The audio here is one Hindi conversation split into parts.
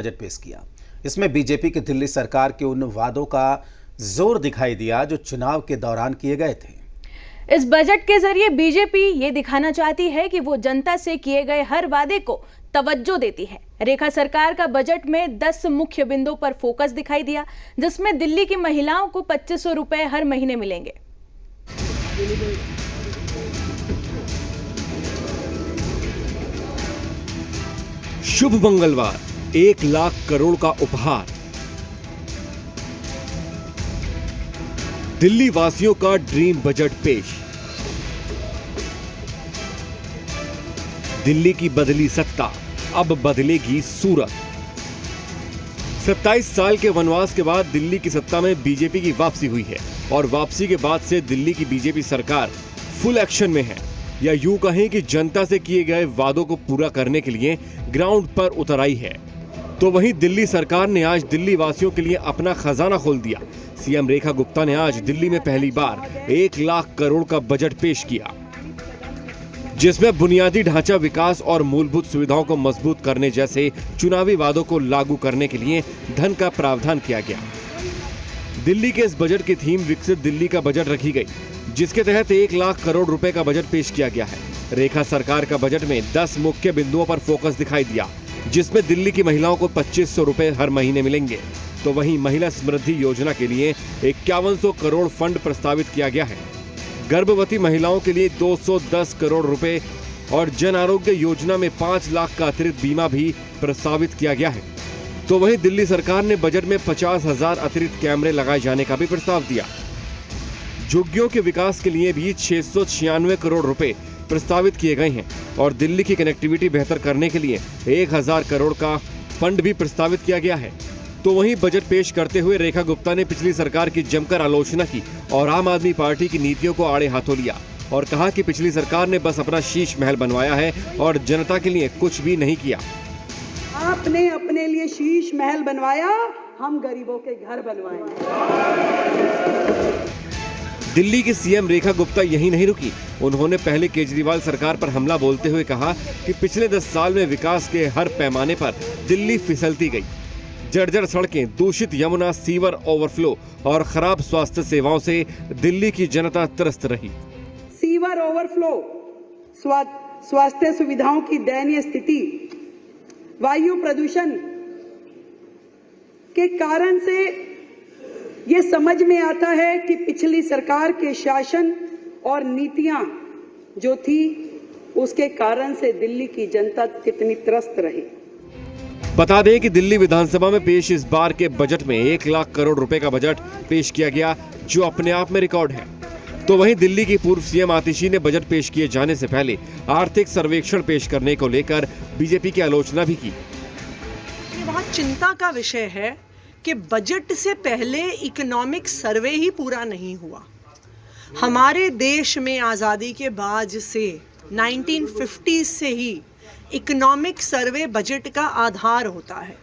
बजट पेश किया। इसमें बीजेपी की दिल्ली सरकार के उन वादों का जोर दिखाई दिया जो चुनाव के दौरान किए गए थे। इस बजट के जरिए बीजेपी ये दिखाना चाहती है कि वो जनता से किए गए हर वादे को तवज्जो देती है। रेखा सरकार का बजट में 10 मुख्य बिंदुओं पर फोकस दिखाई दिया, जिसमें दिल्ली की महिलाओं को 2500 रुपए हर महीने मिलेंगे। शुभ मंगलवार, 1 लाख करोड़ का उपहार। दिल्ली वासियों का ड्रीम बजट पेश। दिल्ली की बदली सत्ता, अब बदलेगी सूरत। 27 साल के वनवास के बाद दिल्ली की सत्ता में बीजेपी की वापसी हुई है और वापसी के बाद से दिल्ली की बीजेपी सरकार फुल एक्शन में है, या यूं कहें कि जनता से किए गए वादों को पूरा करने के लिए ग्राउंड पर उतर आई है। तो वहीं दिल्ली सरकार ने आज दिल्ली वासियों के लिए अपना खजाना खोल दिया। सीएम रेखा गुप्ता ने आज दिल्ली में पहली बार 1 लाख करोड़ का बजट पेश किया, जिसमें बुनियादी ढांचा विकास और मूलभूत सुविधाओं को मजबूत करने जैसे चुनावी वादों को लागू करने के लिए धन का प्रावधान किया गया। दिल्ली के इस बजट की थीम विकसित दिल्ली का बजट रखी गई, जिसके तहत 1 लाख करोड़ रुपए का बजट पेश किया गया है। रेखा सरकार का बजट में 10 मुख्य बिंदुओं पर फोकस दिखाई दिया, जिसमें दिल्ली की महिलाओं को 2500 रुपए हर महीने मिलेंगे। तो वहीं महिला समृद्धि योजना के लिए 5100 करोड़ फंड प्रस्तावित किया गया है। गर्भवती महिलाओं के लिए 210 करोड़ रुपए और जन आरोग्य योजना में 5 लाख का अतिरिक्त बीमा भी प्रस्तावित किया गया है। तो वहीं दिल्ली सरकार ने बजट में 50,000 अतिरिक्त कैमरे लगाए जाने का भी प्रस्ताव दिया। झुग्गियों के विकास के लिए भी 696 करोड़ रुपए प्रस्तावित किए गए हैं और दिल्ली की कनेक्टिविटी बेहतर करने के लिए 1000 करोड़ का फंड भी प्रस्तावित किया गया है। तो वहीं बजट पेश करते हुए रेखा गुप्ता ने पिछली सरकार की जमकर आलोचना की और आम आदमी पार्टी की नीतियों को आड़े हाथों लिया और कहा कि पिछली सरकार ने बस अपना शीश महल बनवाया है और जनता के लिए कुछ भी नहीं किया। आपने अपने लिए शीश महल बनवाया, हम गरीबों के घर बनवाएंगे। दिल्ली की सीएम रेखा गुप्ता यहीं नहीं रुकी। उन्होंने पहले केजरीवाल सरकार पर हमला बोलते हुए कहा कि पिछले 10 साल में विकास के हर पैमाने पर दिल्ली फिसलती गई। जर्जर सड़कें, दूषित यमुना, सीवर ओवरफ्लो और खराब स्वास्थ्य सेवाओं से दिल्ली की जनता त्रस्त रही। सीवर ओवरफ्लो, स्वास्थ्य सुविधाओं की दयनीय स्थिति, वायु प्रदूषण के कारण से ये समझ में आता है कि पिछली सरकार के शासन और नीतियां जो थी उसके कारण से दिल्ली की जनता कितनी त्रस्त रही। बता दें कि दिल्ली विधानसभा में पेश इस बार के बजट में 1 लाख करोड़ रुपए का बजट पेश किया गया, जो अपने आप में रिकॉर्ड है। तो वहीं दिल्ली की पूर्व सीएम आतिशी ने बजट पेश किए जाने से पहले आर्थिक सर्वेक्षण पेश करने को लेकर बीजेपी की आलोचना भी की। ये बहुत चिंता का विषय है कि बजट से पहले इकोनॉमिक सर्वे ही पूरा नहीं हुआ। हमारे देश में आज़ादी के बाद से 1950 से ही इकोनॉमिक सर्वे बजट का आधार होता है।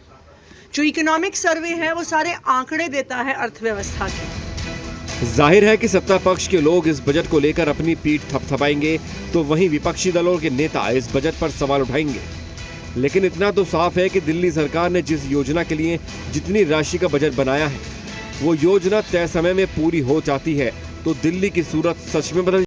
जो इकोनॉमिक सर्वे है वो सारे आंकड़े देता है अर्थव्यवस्था के। जाहिर है कि सत्ता पक्ष के लोग इस बजट को लेकर अपनी पीठ थपथपाएंगे, तो वहीं विपक्षी दलों के नेता इस बजट पर सवाल उठाएंगे। लेकिन इतना तो साफ है कि दिल्ली सरकार ने जिस योजना के लिए जितनी राशि का बजट बनाया है, वो योजना तय समय में पूरी हो जाती है तो दिल्ली की सूरत सच में बदल